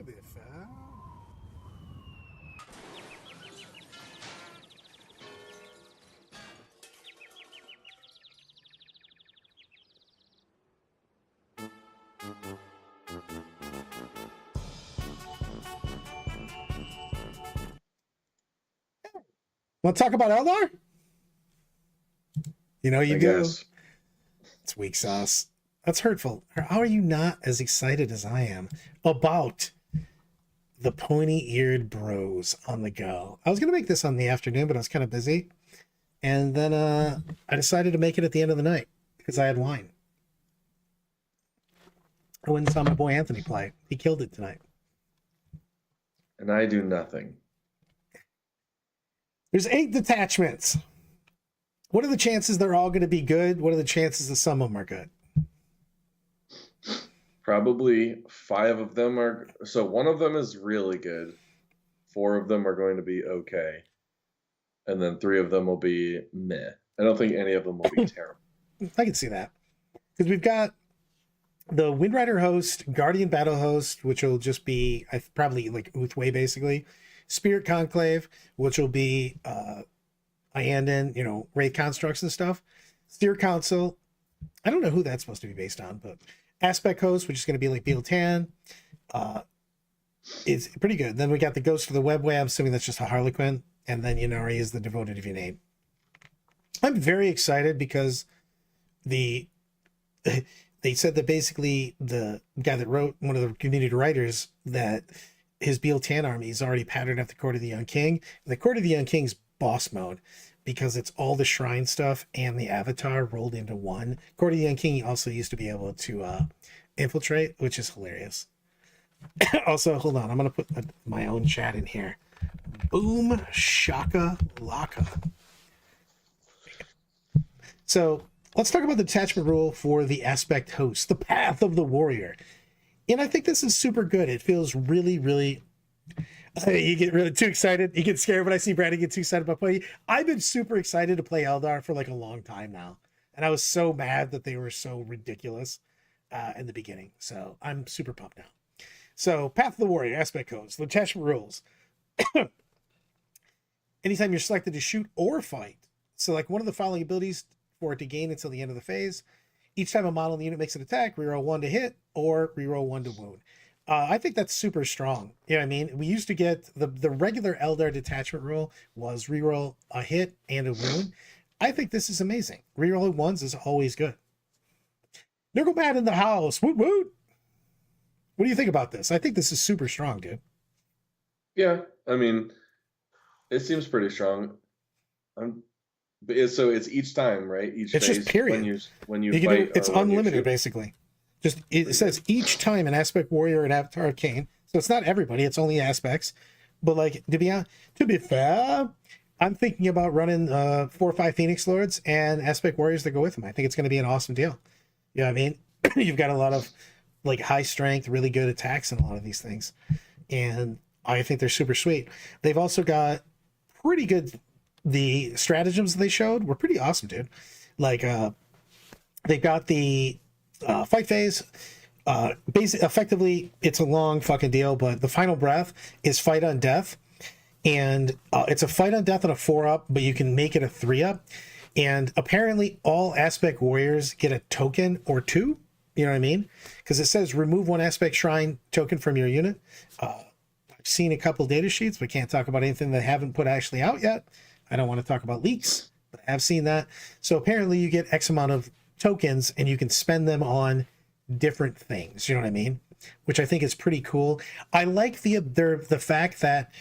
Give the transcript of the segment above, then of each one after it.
To be fair. Want to talk about Eldar? You know you I do. guess. It's weak sauce. That's hurtful. How are you not as excited as I am about the pointy-eared bros on the go? I was gonna make this on the afternoon, but I was kind of busy, and then I decided to make it at the end of the night because I had wine. I went and saw my boy Anthony play. He killed it tonight. And I do nothing. There's 8 detachments. What are the chances they're all going to be good? What are the chances that some of them are good? Probably 5 of them are. So one of them is really good. 4 of them are going to be okay. And then 3 of them will be meh. I don't think any of them will be terrible. I can see that. Because we've got the Windrider host, Guardian Battle host, which will just be probably like Uthway basically. Spirit Conclave, which will be Iandan, Wraith constructs and stuff. Steer Council, I don't know who that's supposed to be based on, but Aspect Host, which is going to be like Beal-Tan, is pretty good. Then we got the Ghost of the Webway. I'm assuming that's just a Harlequin. And then Yanari is the Devoted of your name. I'm very excited because they said that basically the guy that wrote, one of the community writers, that his Beal-Tan army is already patterned after Court of the Young King. And the Court of the Young King's boss mode, because it's all the shrine stuff and the avatar rolled into one. Court of the Young King also used to be able to infiltrate, which is hilarious. Also, hold on, I'm going to put my own chat in here. Boom shaka laka. So let's talk about the detachment rule for the aspect host, the path of the warrior. And I think this is super good. It feels really, really. You get really too excited. You get scared when I see Brandon get too excited about playing. I've been super excited to play Eldar for like a long time now. And I was so mad that they were so ridiculous in the beginning. So I'm super pumped now. So Path of the Warrior, aspect codes, the detachment rules. Anytime you're selected to shoot or fight, select one of the following abilities for it to gain until the end of the phase. Each time a model in the unit makes an attack, reroll 1 to hit or reroll 1 to wound. I think that's super strong. You know what I mean? We used to get the regular Eldar detachment rule was reroll a hit and a wound. I think this is amazing. Rerolling ones is always good. Nickelbat in the house. Woot woot. What do you think about this? I think this is super strong, dude. Yeah, I mean, it seems pretty strong. So it's each time, right? Each It's just phase period. when you fight It's or when you unlimited, shoot. basically. Just it says each time an aspect warrior and avatar arcane. So it's not everybody, it's only aspects. But like to be fair, I'm thinking about running 4 or 5 Phoenix Lords and aspect warriors that go with them. I think it's going to be an awesome deal. You know what I mean? You've got a lot of like high strength, really good attacks in a lot of these things. And I think they're super sweet. They've also got pretty good, the stratagems they showed were pretty awesome, dude. Like they've got the fight phase. Effectively, it's a long fucking deal, but the final breath is fight on death, and it's a fight on death on a 4-up, but you can make it a 3-up. And apparently, all aspect warriors get a token or 2. You know what I mean? Because it says remove 1 aspect shrine token from your unit. I've seen a couple data sheets, but can't talk about anything that haven't put actually out yet. I don't want to talk about leaks, but I've seen that. So apparently, you get X amount of tokens, and you can spend them on different things. You know what I mean? Which I think is pretty cool. I like the fact that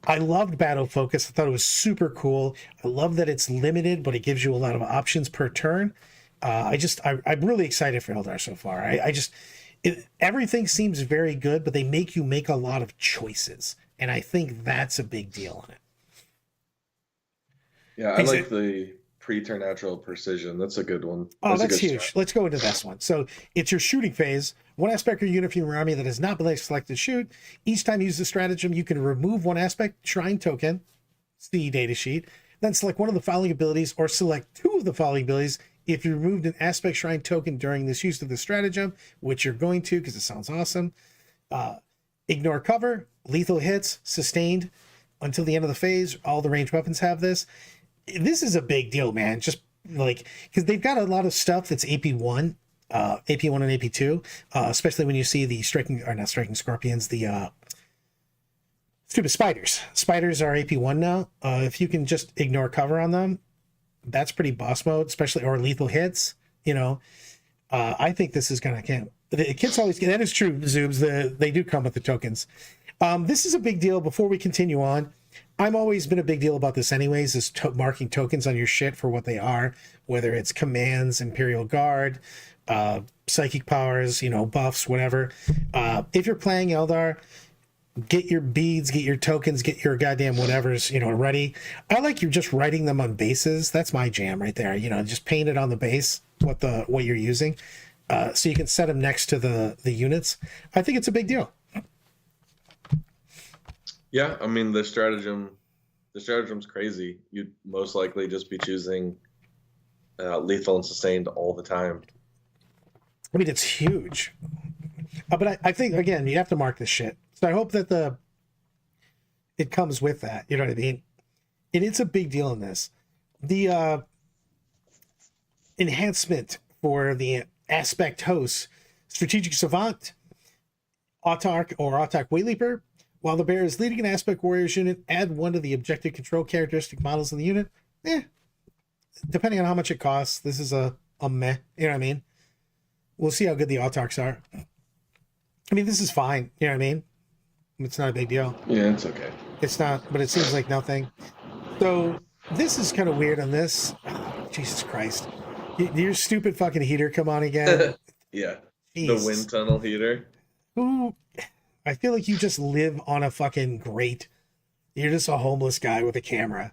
I loved Battle Focus. I thought it was super cool. I love that it's limited, but it gives you a lot of options per turn. I'm really excited for Eldar so far. Everything seems very good, but they make you make a lot of choices, and I think that's a big deal on it. Yeah, I like the preternatural precision. That's a good one. Oh, That's a that's good huge. strat. Let's go into this one. So it's your shooting phase. 1 aspect or unit from your army that has not been selected to shoot. Each time you use the stratagem, you can remove 1 aspect shrine token, see data sheet, then select one of the following abilities or select 2 of the following abilities if you removed an aspect shrine token during this use of the stratagem, which you're going to because it sounds awesome. Ignore cover, lethal hits, sustained until the end of the phase. All the ranged weapons have this. This is a big deal, man. Just like, because they've got a lot of stuff that's AP1, AP1 and AP2, especially when you see the striking, or not striking scorpions, the stupid spiders. Spiders are AP1 now. If you can just ignore cover on them, that's pretty boss mode, especially, or lethal hits, you know. I think this is gonna count. The kits always, that is true, Zoobs. They do come with the tokens. This is a big deal. Before we continue on, I'm always been a big deal about this anyways, is marking tokens on your shit for what they are, whether it's commands, Imperial Guard, psychic powers, you know, buffs, whatever. If you're playing Eldar, get your beads, get your tokens, get your goddamn whatever's, you know, ready. I like you just writing them on bases. That's my jam right there. You know, just paint it on the base what you're using, so you can set them next to the units. I think it's a big deal. Yeah, I mean the stratagem's crazy. You'd most likely just be choosing lethal and sustained all the time. I mean, it's huge. But I think, again, you have to mark this shit. So I hope that it comes with that. You know what I mean? And it's a big deal in this. The enhancement for the aspect host, strategic savant, autarch or autarch wayleaper. While the bear is leading an aspect warriors unit, add one to the objective control characteristic models in the unit. Depending on how much it costs, this is a meh. You know what I mean? We'll see how good the autarchs are. I mean, this is fine. You know what I mean? It's not a big deal. Yeah, it's okay. It's not, but it seems like nothing. So this is kind of weird on this. Oh, Jesus Christ. Your stupid fucking heater come on again. Yeah. Jeez. The wind tunnel heater. Who? I feel like you just live on a fucking grate. You're just a homeless guy with a camera.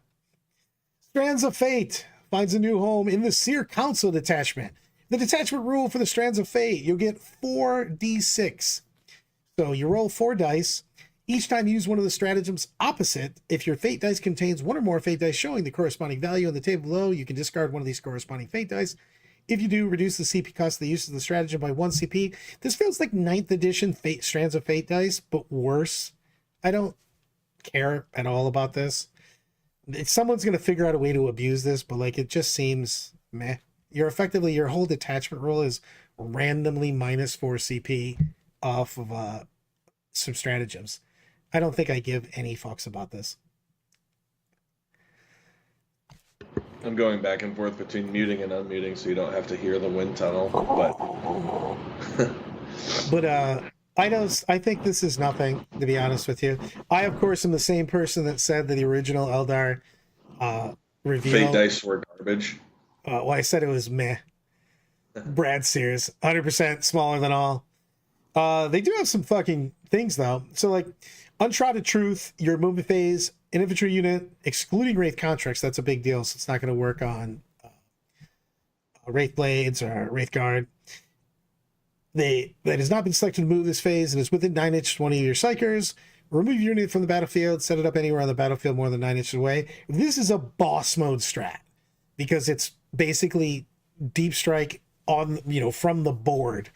Strands of Fate finds a new home in the Seer Council detachment. The detachment rule for the Strands of Fate, you'll get 4d6. So you roll 4 dice. Each time you use one of the stratagems opposite, if your fate dice contains one or more fate dice showing the corresponding value on the table below, you can discard one of these corresponding fate dice. If you do, reduce the CP cost of the use of the stratagem by 1 CP. This feels like 9th edition Strands of Fate dice, but worse. I don't care at all about this. If someone's going to figure out a way to abuse this, but like it just seems meh. You're effectively, your whole detachment roll is randomly minus 4 CP off of some stratagems. I don't think I give any fucks about this. I'm going back and forth between muting and unmuting so you don't have to hear the wind tunnel, but I think this is nothing, to be honest with you. I, of course, am the same person that said that the original Eldar reveal fate dice were garbage. Well, I said it was meh. Brad Sears, 100% smaller than all. They do have some fucking things, though. So, like, Untrodden Truth, your movement phase, an infantry unit, excluding Wraith contracts, that's a big deal, so it's not going to work on Wraith Blades or Wraith Guard. That has not been selected to move this phase and is within 9 inches of one of your psychers. Remove your unit from the battlefield, set it up anywhere on the battlefield more than 9 inches away. This is a boss mode strat because it's basically deep strike on, you know, from the board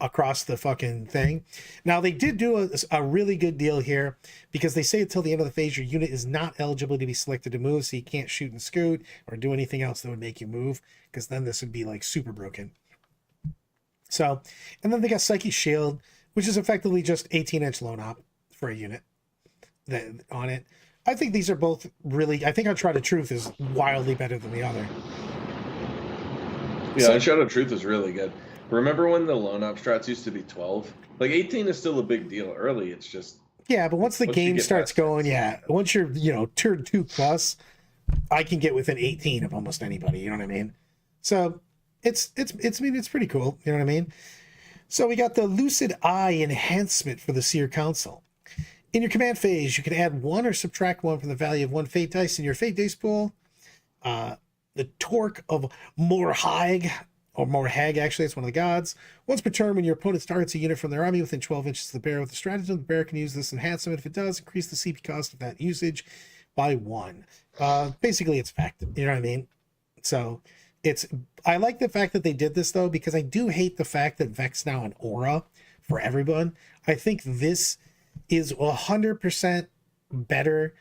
across the fucking thing. Now, they did do a really good deal here because they say until the end of the phase, your unit is not eligible to be selected to move, so you can't shoot and scoot or do anything else that would make you move, because then this would be like super broken. So, and then they got Psychic Shield, which is effectively just 18-inch lone op for a unit on it. I think these are both really, I think Uncharted Truth is wildly better than the other. Yeah, Uncharted Truth is really good. Remember when the lone op strats used to be 12? Like 18 is still a big deal. Early, it's just... Yeah, but once the game starts going, once you're, you know, tier 2 plus, I can get within 18 of almost anybody, you know what I mean? So it's pretty cool, you know what I mean? So we got the Lucid Eye enhancement for the Seer Council. In your command phase, you can add 1 or subtract 1 from the value of 1 fate dice in your fate dice pool. The Torque of Morhag, or Morhag, actually, it's one of the gods. Once per turn, when your opponent targets a unit from their army within 12 inches of the bear with a stratagem, the bear can use this enhancement. If it does, increase the CP cost of that usage by 1. Basically, it's fact. You know what I mean? So I like the fact that they did this, though, because I do hate the fact that Vex now an aura for everyone. I think this is 100% better.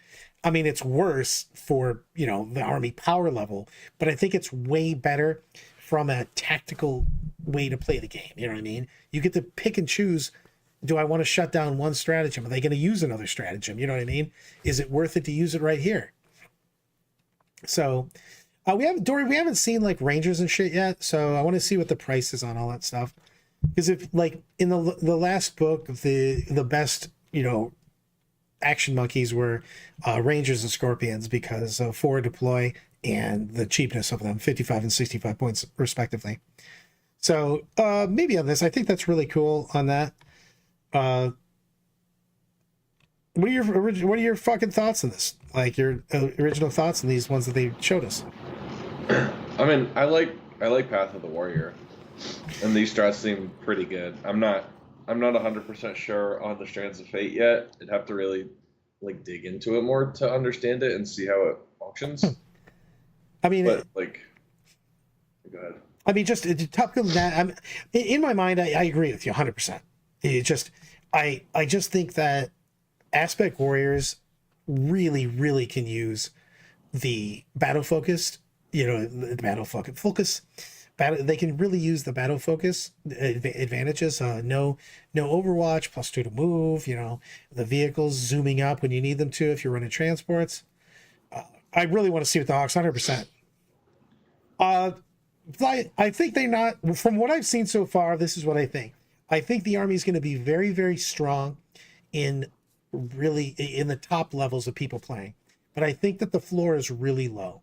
I mean, it's worse for, you know, the army power level, but I think it's way better from a tactical way to play the game. You know what I mean? You get to pick and choose. Do I want to shut down one stratagem? Are they going to use another stratagem? You know what I mean? Is it worth it to use it right here? So we haven't seen like Rangers and shit yet. So I want to see what the price is on all that stuff. Because if like in the last book, the best, you know, action monkeys were Rangers and Scorpions because of forward deploy and the cheapness of them, 55 and 65 points respectively. So maybe on this, I think that's really cool on that. What are your fucking thoughts on this? Like your original thoughts on these ones that they showed us? I mean, I like Path of the Warrior, and these strats seem pretty good. I'm not 100% sure on the Strands of Fate yet. I'd have to really like dig into it more to understand it and see how it functions. I mean, but like, go ahead. I mean, just top of that. In my mind, I agree with you 100%. It just, I just think that Aspect Warriors really can use the battle focused, you know, the battle focus. They can really use the battle focus advantages. No Overwatch, +2 to move. You know, the vehicles zooming up when you need them to if you're running transports. I really want to see what the Hawks 100%. I think they're not. From what I've seen so far, this is what I think. I think the Army is going to be very strong in the top levels of people playing, but I think that the floor is really low.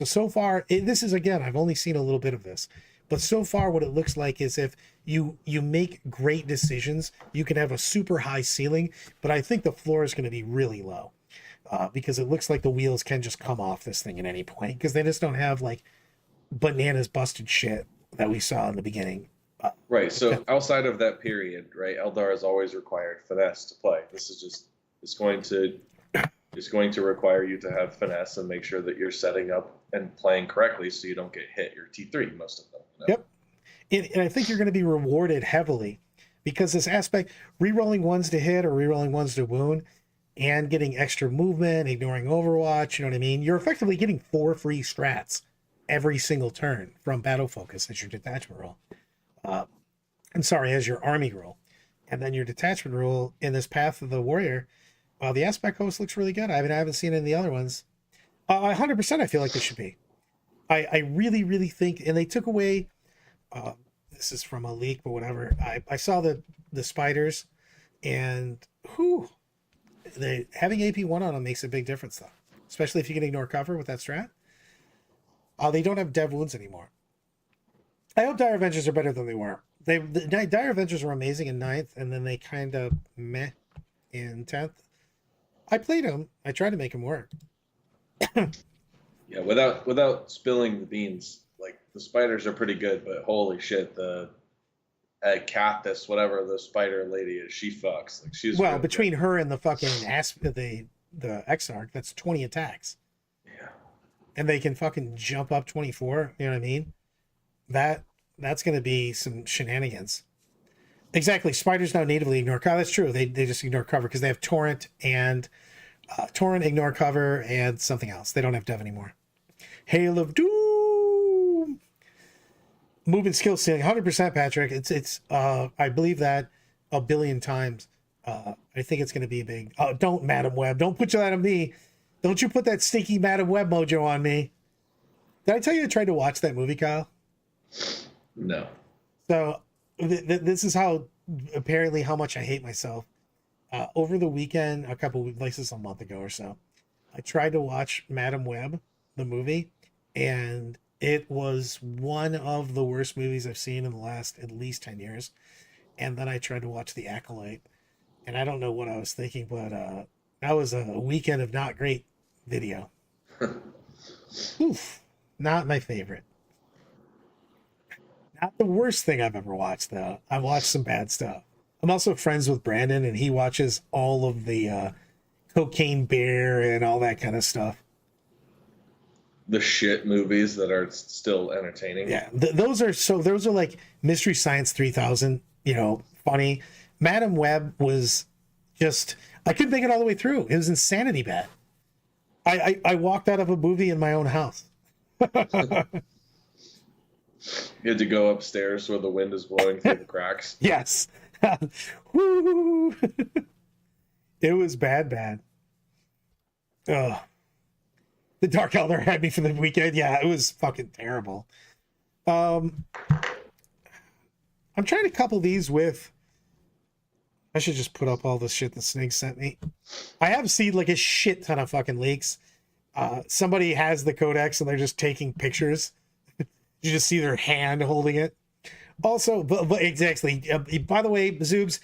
So far, this is, again, I've only seen a little bit of this, but so far what it looks like is if you make great decisions, you can have a super high ceiling, but I think the floor is going to be really low because it looks like the wheels can just come off this thing at any point because they just don't have like bananas busted shit that we saw in the beginning. Right. So outside of that period, right, Eldar has always required finesse to play. This is just it's going to require you to have finesse and make sure that you're setting up and playing correctly so you don't get hit. You're T3 most of them. You know? Yep. And I think you're going to be rewarded heavily because this aspect, re-rolling ones to hit or re-rolling ones to wound and getting extra movement, ignoring Overwatch, you know what I mean? You're effectively getting 4 free strats every single turn from battle focus as your detachment roll. As your army roll. And then your detachment roll in this Path of the Warrior, the aspect host looks really good. I haven't seen it in the other ones. 100% I feel like this should be. I really think, and they took away, this is from a leak, but whatever. I saw the spiders, and having AP1 on them makes a big difference, though. Especially if you can ignore cover with that strat. They don't have dev wounds anymore. I hope Dire Avengers are better than they were. The Dire Avengers were amazing in 9th, and then they kind of meh in 10th. I played them. I tried to make them work. Yeah, without spilling the beans, like the spiders are pretty good, but holy shit, the Cactus, whatever the spider lady is, she fucks. Like she's well between good. Her and the fucking the Exarch, that's 20 attacks. Yeah, and they can fucking jump up 24. You know what I mean? That's going to be some shenanigans. Exactly. Spiders now natively ignore cover. That's true. They just ignore cover because they have Torrent and Torrent, ignore cover, and something else. They don't have Dev anymore. Hail of Doom. Movement skill ceiling, 100%, Patrick. It's I believe that a billion times. I think it's going to be a big. Oh, don't, Madam Web. Don't put that on me. Don't you put that stinky Madam Web mojo on me. Did I tell you I tried to watch that movie, Kyle? No. So this is how apparently how much I hate myself. Over the weekend, a couple weeks, like this a month ago or so, I tried to watch Madam Web, the movie, and it was one of the worst movies I've seen in the last at least 10 years. And then I tried to watch The Acolyte, and I don't know what I was thinking, but that was a weekend of not great video. Oof, not my favorite. Not the worst thing I've ever watched, though. I've watched some bad stuff. I'm also friends with Brandon, and he watches all of the Cocaine Bear and all that kind of stuff. The shit movies that are still entertaining. Yeah, those are like Mystery Science 3000, funny. Madam Web was Just I couldn't make it all the way through. It was insanity bad. I walked out of a movie in my own house. You had to go upstairs where the wind is blowing through the cracks. Yes. Woo! It was bad. Ugh. The Dark Elder had me for the weekend. Yeah, it was fucking terrible. I'm trying to couple these with. I should just put up all the shit the Snake sent me. I have seen like a shit ton of fucking leaks. Somebody has the codex and they're just taking pictures. You just see their hand holding it. Also, but exactly. By the way, Zoobs,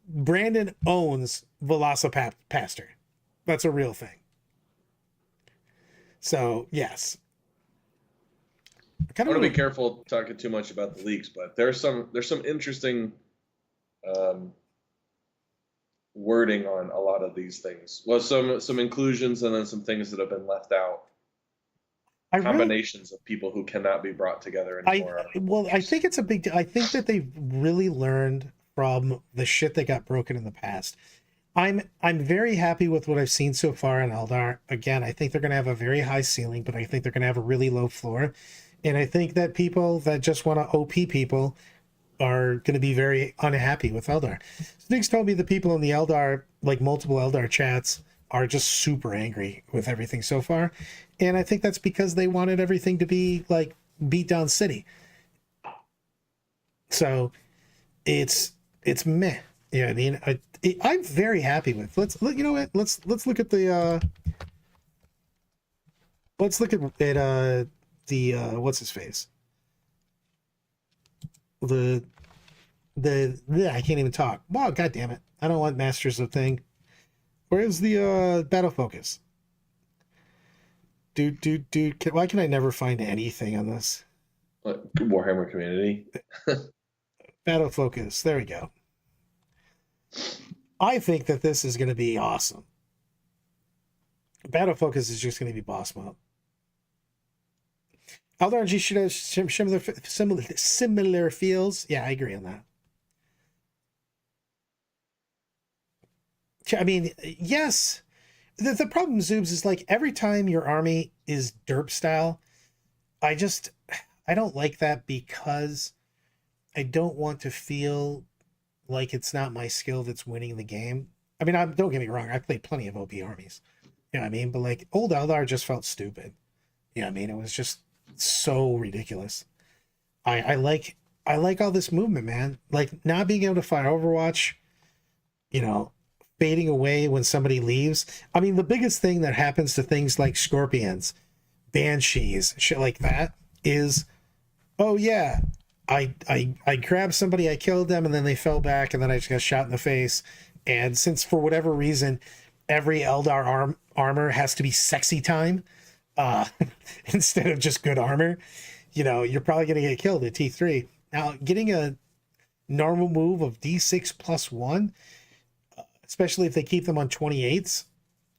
Brandon owns Velocipaster. That's a real thing. So yes, I want to be careful talking too much about the leaks, but there's some interesting wording on a lot of these things. Well, some inclusions and then some things that have been left out. Combinations of people who cannot be brought together anymore. I think it's a big deal. I think that they've really learned from the shit that got broken in the past. I'm very happy with what I've seen so far in Eldar. Again, I think they're going to have a very high ceiling, but I think they're going to have a really low floor. And I think that people that just want to OP people are going to be very unhappy with Eldar. Snicks told me the people in the Eldar, like multiple Eldar chats, are just super angry with everything so far. And I think that's because they wanted everything to be like beat down city. So it's meh. Yeah, I mean, I'm very happy with. You know what? Let's look at the. Let's look at the what's his face. The I can't even talk. Wow, god damn it! I don't want Masters of Thing. Where's the battle focus? Dude, why can I never find anything on this? Warhammer community. Battle focus. There we go. I think that this is going to be awesome. Battle focus is just going to be boss mode. Eldar G should have similar feels. Yeah, I agree on that. I mean, yes. The problem, Zoobs, is like every time your army is derp style, I don't like that because I don't want to feel like it's not my skill that's winning the game. I mean, don't get me wrong, I played plenty of OP armies. You know what I mean? But like old Eldar just felt stupid. You know what I mean? It was just so ridiculous. I like all this movement, man. Like not being able to fire Overwatch, you know, fading away when somebody leaves. I mean, the biggest thing that happens to things like Scorpions, Banshees, shit like that is, oh yeah, I grabbed somebody, I killed them, and then they fell back, and then I just got shot in the face. And since for whatever reason, every Eldar armor has to be sexy time, instead of just good armor, you know, you're probably going to get killed at T3. Now, getting a normal move of D6 plus 1, especially if they keep them on 28s,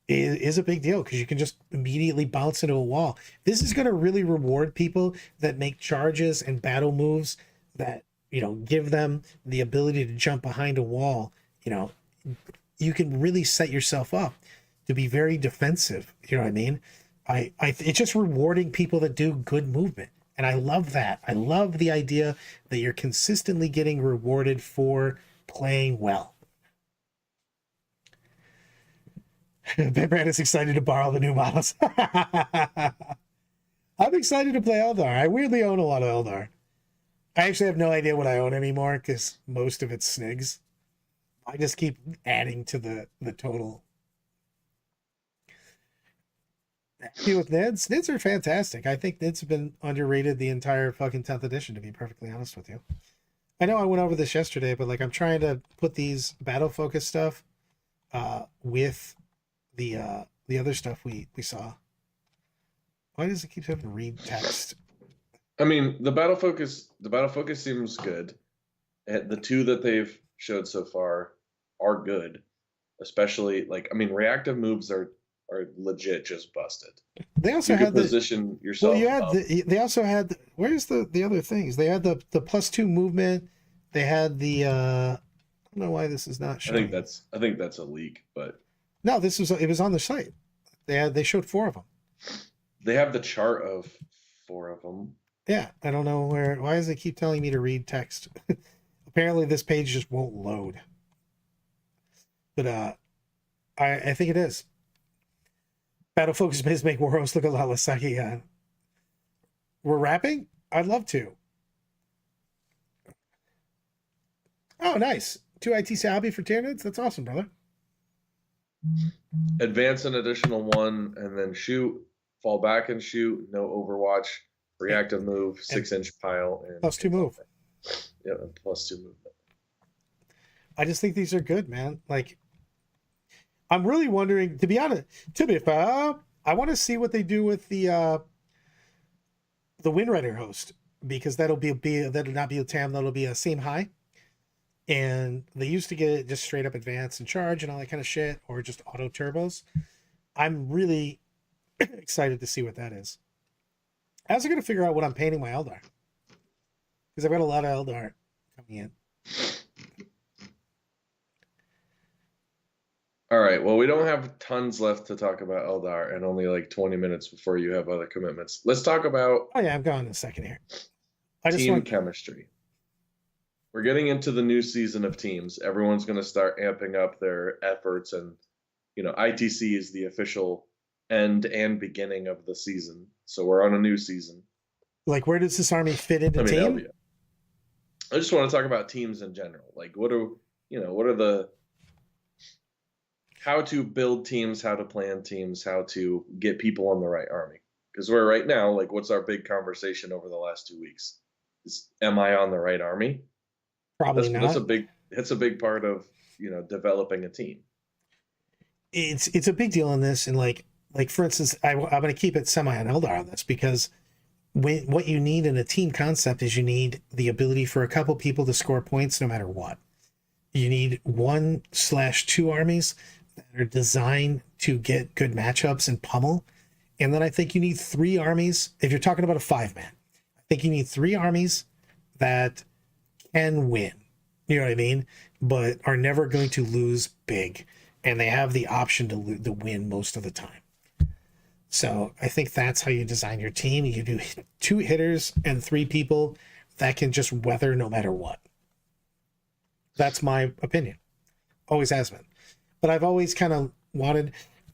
is a big deal because you can just immediately bounce into a wall. This is going to really reward people that make charges and battle moves that, you know, give them the ability to jump behind a wall. You know, you can really set yourself up to be very defensive. You know what I mean? It's just rewarding people that do good movement. And I love that. I love the idea that you're consistently getting rewarded for playing well. Brandon's excited to borrow the new models. I'm excited to play Eldar. I weirdly own a lot of Eldar. I actually have no idea what I own anymore because most of it's snigs. I just keep adding to the total. Happy with Nids? Nids are fantastic. I think Nids have been underrated the entire fucking 10th edition, to be perfectly honest with you. I know I went over this yesterday, but like I'm trying to put these battle focus stuff with the other stuff we saw. Why does it keep having to read text? I mean, the battle focus seems good. The two that they've showed so far are good, especially like, I mean, reactive moves are legit just busted. They also you had position yourself. Well, you had they also had where's the other things? They had the +2 movement. They had the don't know why this is not I think showing. that's a leak, but No, it was on the site. They showed 4 of them. they have the chart of 4 of them. Yeah, I don't know why does it keep telling me to read text? Apparently this page just won't load. But I think it is. Battle Focus Biz make Waros look a lot less sucky. We're wrapping? I'd love to. Oh, nice. 2 ITC hobby for Tyranids? That's awesome, brother. Advance an additional 1 and then shoot, fall back and shoot, no overwatch, reactive move, 6-inch pile, and +2 move. Yeah, and +2 movement. I just think these are good, man. Like, I'm really wondering, to be honest, I want to see what they do with the Wind Rider host, because that'll not be a TAM, that'll be a same high. And they used to get it just straight up advance and charge and all that kind of shit, or just auto turbos. I'm really excited to see what that is. I also got to figure out what I'm painting my Eldar, because I've got a lot of Eldar coming in. All right. Well, we don't have tons left to talk about Eldar, and only like 20 minutes before you have other commitments. Let's talk about Oh yeah, I'm going in a second here. team chemistry. We're getting into the new season of teams. Everyone's going to start amping up their efforts, and ITC is the official end and beginning of the season. So we're on a new season. Like, where does this army fit into team? I just want to talk about teams in general. Like, what are the how to build teams, how to plan teams, how to get people on the right army. Because we're right now, like, what's our big conversation over the last 2 weeks? Am I on the right army? Probably not. That's a big part of developing a team. It's a big deal in this, and like for instance, I'm going to keep it semi on Eldar on this, because what you need in a team concept is you need the ability for a couple people to score points no matter what. You need 1/2 armies that are designed to get good matchups and pummel. And then I think you need 3 armies. If you're talking about a 5-man, I think you need 3 armies that can win. You know what I mean? But are never going to lose big. And they have the option to win most of the time. So I think that's how you design your team. You do 2 hitters and 3 people that can just weather no matter what. That's my opinion. Always has been. But I've always kind of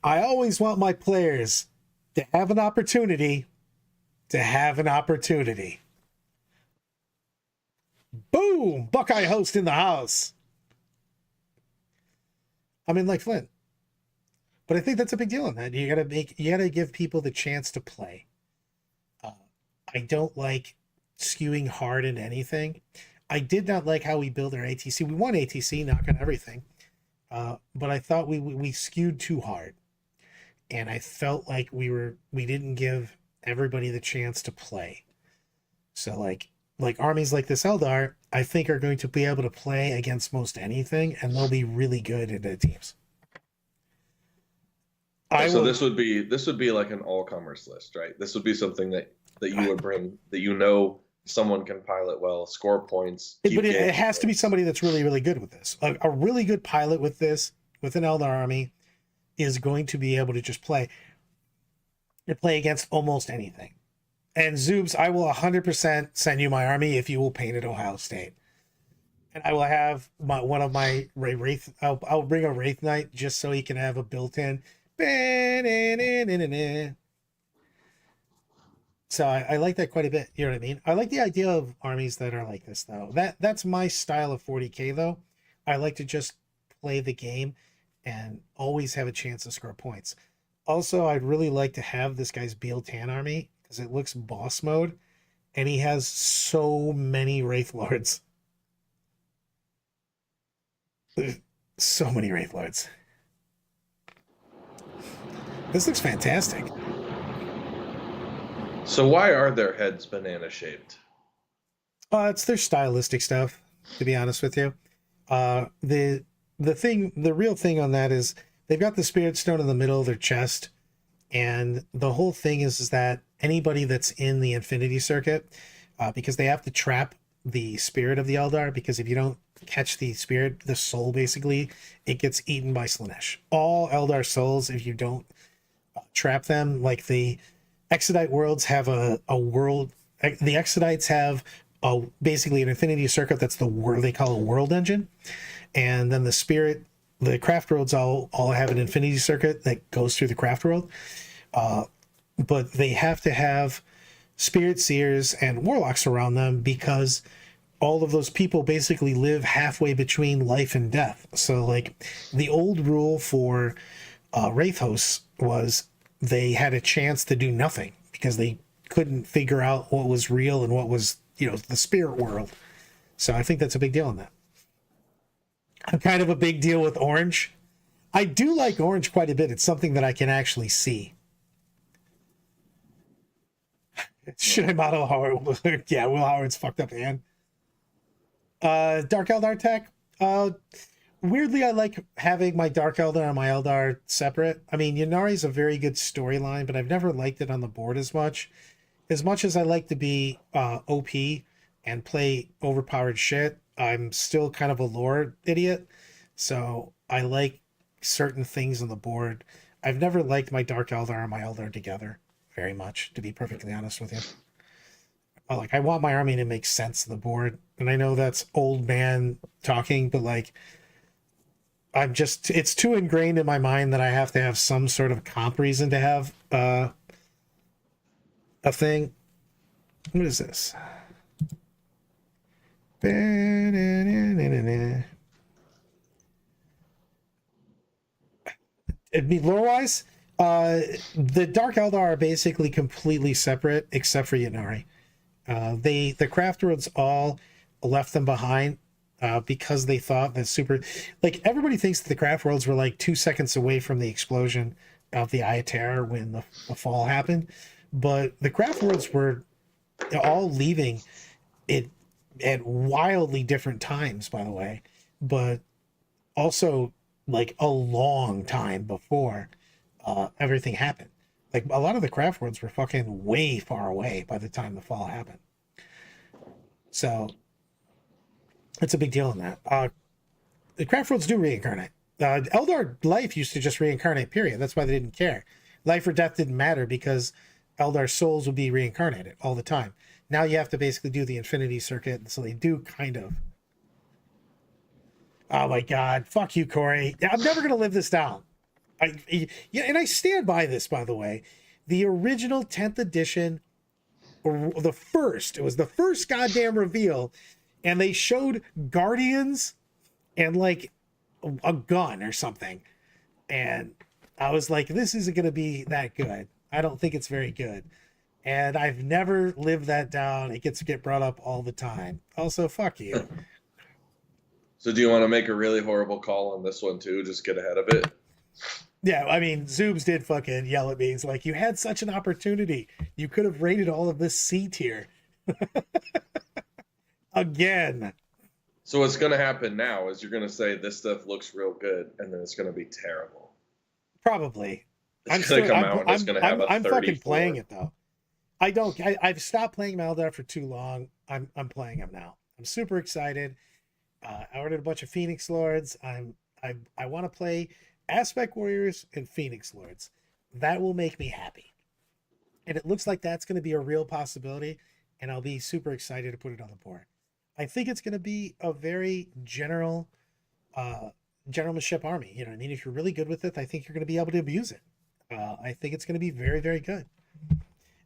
I always want my players to have an opportunity Boom! Buckeye host in the house. I'm in like Flint. But I think that's a big deal in that. You gotta give people the chance to play. I don't like skewing hard into anything. I did not like how we built our ATC. We won ATC, knock on everything. But I thought we skewed too hard. And I felt like we didn't give everybody the chance to play. So like armies like this Eldar, I think are going to be able to play against most anything, and they'll be really good in the teams. This would be like an all-comers list, right? This would be something that you would bring, that someone can pilot well, score points. But it has to be somebody that's really, really good with this. A really good pilot with this, with an Eldar army, is going to be able to just play against almost anything. And Zoobs, I will 100% send you my army if you will paint it Ohio State. And I will have one of my Wraith. I'll bring a Wraith Knight just so he can have a built-in. So I like that quite a bit. You know what I mean? I like the idea of armies that are like this, though. That's my style of 40K, though. I like to just play the game and always have a chance to score points. Also, I'd really like to have this guy's Beal Tan army, because it looks boss mode, and he has so many Wraith Lords. So many Wraith Lords. This looks fantastic. So why are their heads banana shaped? It's their stylistic stuff, to be honest with you. The real thing on that is they've got the Spirit Stone in the middle of their chest, and the whole thing is that anybody that's in the Infinity Circuit, because they have to trap the spirit of the Eldar, because if you don't catch the spirit, the soul basically, it gets eaten by Slanesh. All Eldar souls, if you don't trap them, like the Exodite worlds have a world. The Exodites have basically an infinity circuit that's the world they call a world engine, and then the spirit, the craft worlds all have an infinity circuit that goes through the craft world, but they have to have spirit seers and warlocks around them because all of those people basically live halfway between life and death. So like the old rule for wraith hosts was they had a chance to do nothing because they couldn't figure out what was real and what was, the spirit world. So I think that's a big deal in that. I'm kind of a big deal with orange. I do like orange quite a bit. It's something that I can actually see. Should I model Howard? Yeah, Will Howard's fucked up hand. Dark Eldar tech. Weirdly, I like having my Dark Eldar and my Eldar separate. I mean, Ynnari's a very good storyline, but I've never liked it on the board as much. As much as I like to be OP and play overpowered shit, I'm still kind of a lore idiot. So I like certain things on the board. I've never liked my Dark Eldar and my Eldar together very much, to be perfectly honest with you. Like, I want my army to make sense of the board. And I know that's old man talking, but like, it's too ingrained in my mind that I have to have some sort of comp reason to have a thing. What is this? It'd be lore-wise, the Dark Eldar are basically completely separate, except for Ynnari. The craft worlds all left them behind because they thought that everybody thinks that the craft worlds were like 2 seconds away from the explosion of the Eye of Terror when the fall happened, but the craft worlds were all leaving it at wildly different times, by the way, but also like a long time before everything happened. Like, a lot of the craft worlds were fucking way far away by the time the fall happened. So it's a big deal in that. The craft worlds do reincarnate. Eldar life used to just reincarnate, period. That's why they didn't care. Life or death didn't matter because Eldar souls would be reincarnated all the time. Now you have to basically do the infinity circuit, so they do kind of. Oh my God. Fuck you, Corey. I'm never going to live this down. And I stand by this, by the way. The original 10th edition, or it was the first goddamn reveal, and they showed Guardians and like a gun or something. And I was like, this isn't going to be that good. I don't think it's very good. And I've never lived that down. It gets brought up all the time. Also, fuck you. So do you want to make a really horrible call on this one too? Just get ahead of it. Yeah, I mean, Zoobs did fucking yell at me. He's like, you had such an opportunity. You could have rated all of this C tier. Again. So what's going to happen now is you're going to say this stuff looks real good, and then it's going to be terrible. Probably. It's going to come out and it's going to have a 34. I'm fucking playing it, though. I've stopped playing Eldar for too long. I'm playing them now. I'm super excited. I ordered a bunch of Phoenix Lords. I want to play Aspect Warriors and Phoenix Lords. That will make me happy. And it looks like that's going to be a real possibility, and I'll be super excited to put it on the board. I think it's going to be a very generalmanship army. You know what I mean? If you're really good with it, I think you're going to be able to abuse it. I think it's going to be very, very good.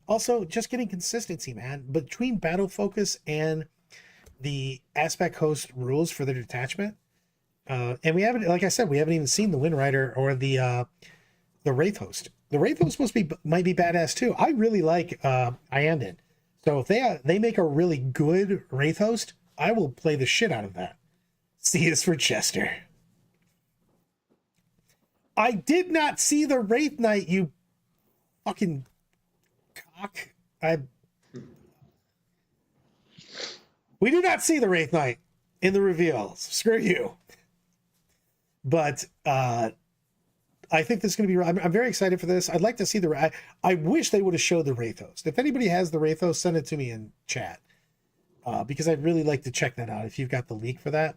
Also, just getting consistency, man. Between battle focus and the aspect host rules for the detachment, and we haven't, like I said, we haven't even seen the Wind Rider or the Wraith host. The Wraith host might be badass too. I really like Iandin. So if they make a really good Wraith host, I will play the shit out of that. C is for Chester. I did not see the Wraith Knight, you fucking cock. We did not see the Wraith Knight in the reveal. Screw you. But I think this is going to be. I'm very excited for this. I'd like to see I wish they would have showed the Wraith host. If anybody has the Wraith host, send it to me in chat. because I'd really like to check that out if you've got the leak for that.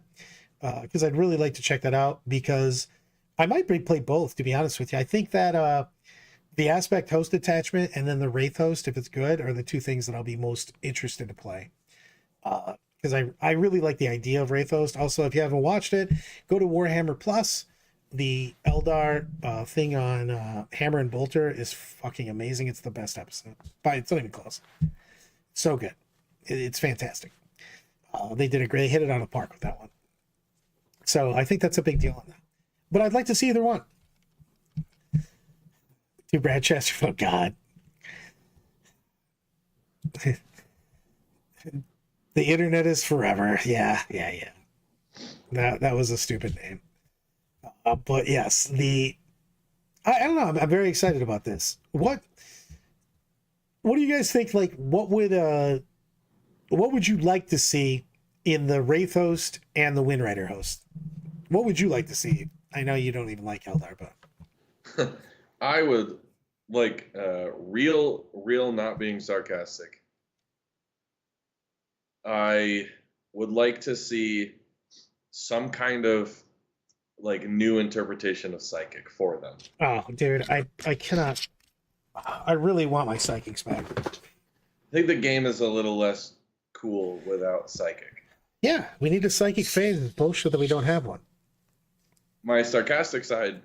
Because I'd really like to check that out because I might play both, to be honest with you. I think that the aspect host attachment and then the wraith host, if it's good, are the two things that I'll be most interested to play. Because I really like the idea of wraith host. Also, if you haven't watched it, go to Warhammer Plus. The Eldar thing on Hammer and Bolter is fucking amazing. It's the best episode. But it's not even close. So good. It's fantastic. They did a great, hit it out of the park with that one. So I think that's a big deal on that. But I'd like to see either one. To Brad Chester, oh God. The internet is forever. Yeah. That was a stupid name. But yes, I don't know. I'm very excited about this. What do you guys think? Like, what would you like to see in the Wraith host and the Wind Rider host? What would you like to see? I know you don't even like Eldar, but I would like real not being sarcastic. I would like to see some kind of like new interpretation of psychic for them. oh, dude, I cannot. I really want my psychics back. I think the game is a little less cool without psychic. Yeah, we need a psychic phase. It's bullshit that we don't have one. My sarcastic side,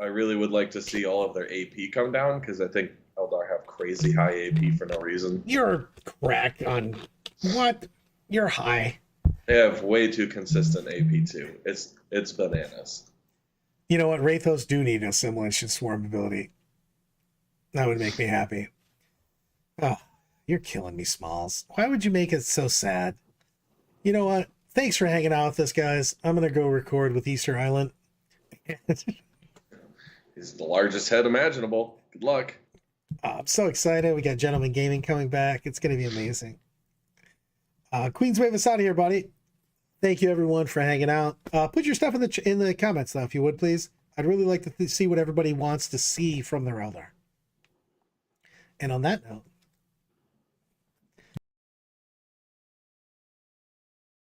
I really would like to see all of their AP come down because I think Eldar have crazy high AP for no reason. You're cracked on what? You're high. They have way too consistent AP too. It's bananas. You know what? Wraithos do need assimilation swarm ability. That would make me happy. Oh, you're killing me, Smalls. Why would you make it so sad? You know what? Thanks for hanging out with us, guys. I'm going to go record with Easter Island. He's the largest head imaginable. Good luck. I'm so excited. We got Gentleman Gaming coming back. It's going to be amazing. Queens, wave us out of here, buddy. Thank you, everyone, for hanging out. Put your stuff in the comments, though, if you would, please. I'd really like to see what everybody wants to see from their Eldar. And on that note,